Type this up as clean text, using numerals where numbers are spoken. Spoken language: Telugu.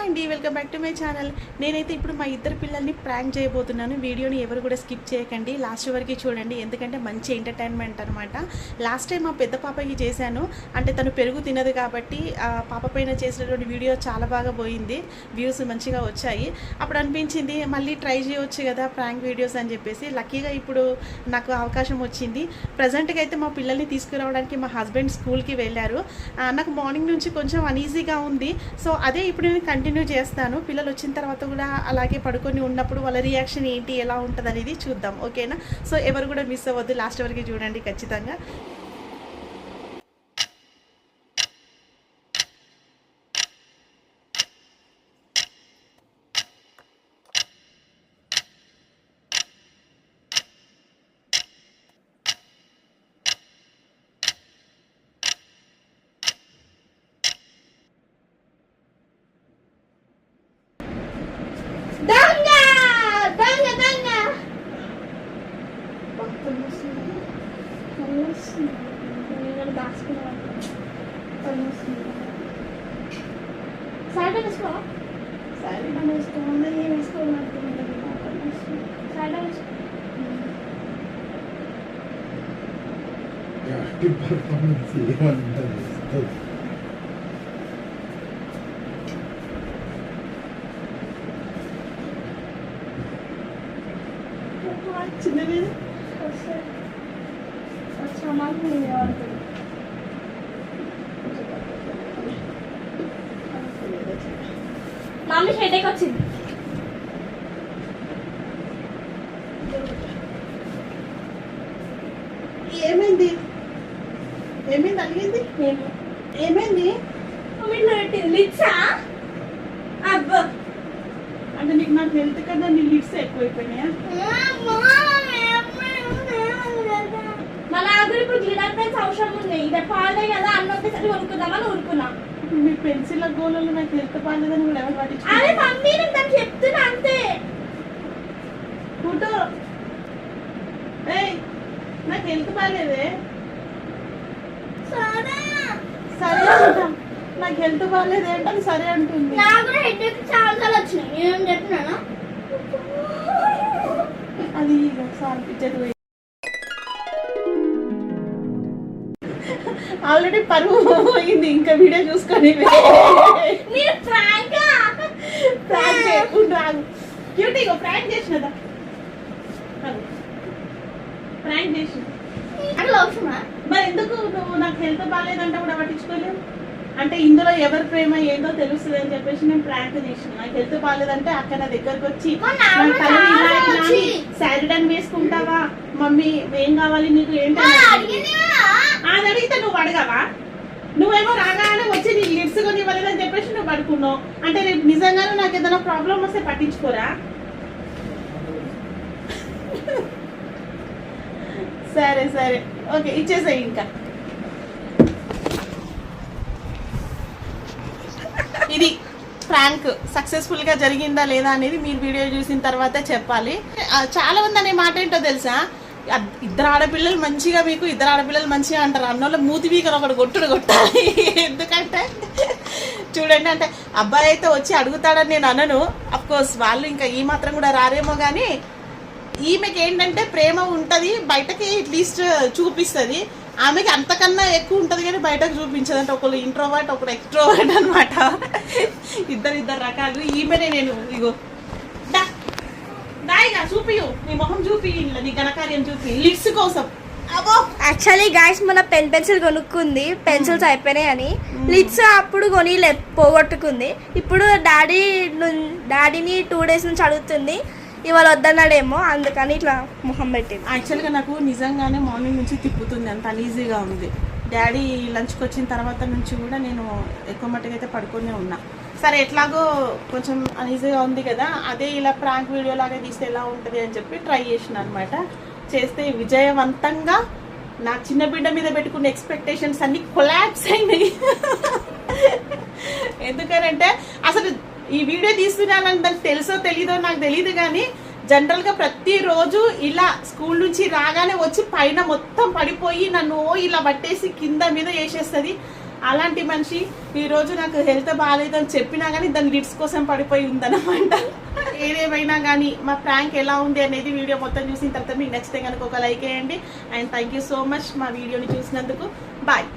హాయ్ అండి, welcome back to my channel. నేనైతే ఇప్పుడు మా ఇద్దరు పిల్లల్ని ప్రాంక్ చేయబోతున్నాను. వీడియోని ఎవరు కూడా స్కిప్ చేయకండి, లాస్ట్ వరకు చూడండి, ఎందుకంటే మంచి ఎంటర్టైన్మెంట్ అనమాట. లాస్ట్ టైం మా పెద్ద పాపకి చేశాను, అంటే తను పెరుగు తినదు కాబట్టి పాప పైన చేసినటువంటి వీడియో చాలా బాగా పోయింది, వ్యూస్ మంచిగా వచ్చాయి. అప్పుడు అనిపించింది మళ్ళీ ట్రై చేయవచ్చు కదా ప్రాంక్ వీడియోస్ అని చెప్పేసి. లక్కీగా ఇప్పుడు నాకు అవకాశం వచ్చింది. ప్రజెంట్గా అయితే మా పిల్లల్ని తీసుకురావడానికి మా హస్బెండ్ స్కూల్కి వెళ్ళారు. నాకు మార్నింగ్ నుంచి కొంచెం అనీజీగా ఉంది, సో అదే ఇప్పుడు నేను కంటిన్యూ చేస్తాను. పిల్లలు వచ్చిన తర్వాత కూడా అలాగే పడుకొని ఉన్నప్పుడు వాళ్ళ రియాక్షన్ ఏంటి, ఎలా ఉంటుంది అనేది చూద్దాం, ఓకేనా? సో ఎవరు కూడా మిస్ అవ్వద్దు, లాస్ట్ వరకు చూడండి ఖచ్చితంగా. చిన్నది మమ్మీ హెడేక్ వచ్చింది. ఏమైంది ఏమైంది అడిగింది, ఏమైంది లిట్సా అబ్బో, అంటే నీకు నాకు హెల్త్ కన్నా నీ లిప్స్ ఎక్కువైపోయినాయా? మన దగ్గర ఇప్పుడు గ్లిటర్ పెన్స్ అవసరం ఉన్నాయి, ఇక పాలే కదా అన్నొక్కసారి కొనుక్కుందామని ఊరుకున్నా. మీ పెన్సిల్ గోళలు నాకు హెల్త్ బాగాలేదని కూడా ఎవరు పట్టించుకో. అరే మమ్మీ నేను తను చెప్తున్నా అంతే. ఫోటో నాకు హెల్త్ బాగాలేదే, సరే అంటాం. నాకు హెల్త్ బాగాలేదే అంటే అది సరే అంటుంది. నాకు కూడా హెడేక్ చాలా సార్లు వచ్చినాయి, నేను చెప్తున్నాను అది సార్ పిచ్చర్ ఆల్రెడీ పరువు పోయింది, ఇంకా వీడియో చూసుకొని మీరు ప్రాంక్ రాదు. క్యూటీగా ప్రాంక్ చేసినదా, ప్రాంక్ చేసిన అట్లా అవసరమా? మరి ఎందుకు నువ్వు నాకు హెల్త్ బాగాలేదంటే కూడా పట్టించుకోలేవు? అంటే ఇందులో ఎవరి ప్రేమ ఏందో తెలుస్తుంది అని చెప్పేసి నేను ప్రాంక్ చేసిన. నాకు హెల్త్ బాగాలేదంటే అక్కడ నా దగ్గరకు వచ్చి శారీడన్ వేసుకుంటావా మమ్మీ, ఏం కావాలి నీకు ఏంటి అది అడిగితే నువ్వు అడగవా? నువ్వేమో రాగానే వచ్చి నీ లిప్స్ కొని ఇవ్వలేదని చెప్పేసి నువ్వు పడుకున్నావు. అంటే రేపు నిజంగానే నాకు ఏదైనా ప్రాబ్లం వస్తే పట్టించుకోరా? సరే సరే ఓకే, ఇచ్చేసాయి. ఇంకా ఇది ప్రాంక్ సక్సెస్ఫుల్ గా జరిగిందా లేదా అనేది మీరు వీడియో చూసిన తర్వాత చెప్పాలి. చాలా మంది అనే మాట ఏంటో తెలుసా, ఇద్దరు ఆడపిల్లలు మంచిగా, మీకు ఇద్దరు ఆడపిల్లలు మంచిగా అంటారు, అన్నోళ్ళ మూతి వీకని ఒకటి కొట్టుడు కొట్టాలి. ఎందుకంటే చూడండి, అంటే అబ్బాయి అయితే వచ్చి అడుగుతాడని నేను అనను, అఫ్కోర్స్ వాళ్ళు ఇంకా ఈ మాత్రం కూడా రారేమో, కానీ ఈమెకి ఏంటంటే ప్రేమ ఉంటుంది, బయటకి అట్లీస్ట్ చూపిస్తుంది. ఆమెకి అంతకన్నా ఎక్కువ ఉంటుంది కానీ బయటకు చూపించదు. అంటే ఒకళ్ళు ఇంట్రోవర్ట్, ఒకరు ఎక్స్ట్రోవర్ట్ అనమాట, ఇద్దరు రకాలు. ఈమెనే నేను ఇగో దాయిగా చూపియు, నీ మొహం చూపి, నీ ఘనకార్యం చూపి లిప్స్ కోసం. అబ్బో యాక్చువల్లీ గాయస్ మన పెన్సిల్ కొనుక్కుంది, పెన్సిల్స్ అయిపోయినాయి అని. లిడ్స్ అప్పుడు కొని పోగొట్టుకుంది. ఇప్పుడు డాడీని 2 days నుంచి అడుగుతుంది, ఇవాళ వద్దన్నాడేమో అందుకని ఇట్లా మొహం పెట్టింది. యాక్చువల్గా నాకు నిజంగానే మార్నింగ్ నుంచి తిప్పుతుంది, అంత అన్ఈజీగా ఉంది. డాడీ లంచ్కి వచ్చిన తర్వాత నుంచి కూడా నేను ఎక్కువ మట్టుగా అయితే పడుకునే ఉన్నా. సరే ఎట్లాగో కొంచెం అన్ఈజీగా ఉంది కదా, అదే ఇలా ప్రాంక్ వీడియో లాగా తీస్తే ఎలా ఉంటుంది అని చెప్పి ట్రై చేసిన అనమాట. చేస్తే విజయవంతంగా నా చిన్న బిడ్డ మీద పెట్టుకున్న ఎక్స్పెక్టేషన్స్ అన్ని కొలాప్స్ అయినాయి. ఎందుకనంటే అసలు ఈ వీడియో తీస్తున్నానని దానికి తెలుసో తెలీదో నాకు తెలియదు, కానీ జనరల్గా ప్రతిరోజు ఇలా స్కూల్ నుంచి రాగానే వచ్చి పైన మొత్తం పడిపోయి నన్ను ఇలా పట్టేసి కింద మీద వేసేస్తుంది. అలాంటి మనిషి ఈ రోజు నాకు హెల్త్ బాగాలేదని చెప్పినా కానీ దాని లిడ్స్ కోసం పడిపోయి ఉందన్నమాట. ఏదేమైనా కానీ మా ప్రాంక్ ఎలా ఉంది అనేది వీడియో మొత్తం చూసిన తర్వాత మీకు నచ్చితే కనుక ఒక లైక్ వేయండి. And thank you so much మా వీడియోని చూసినందుకు. బాయ్.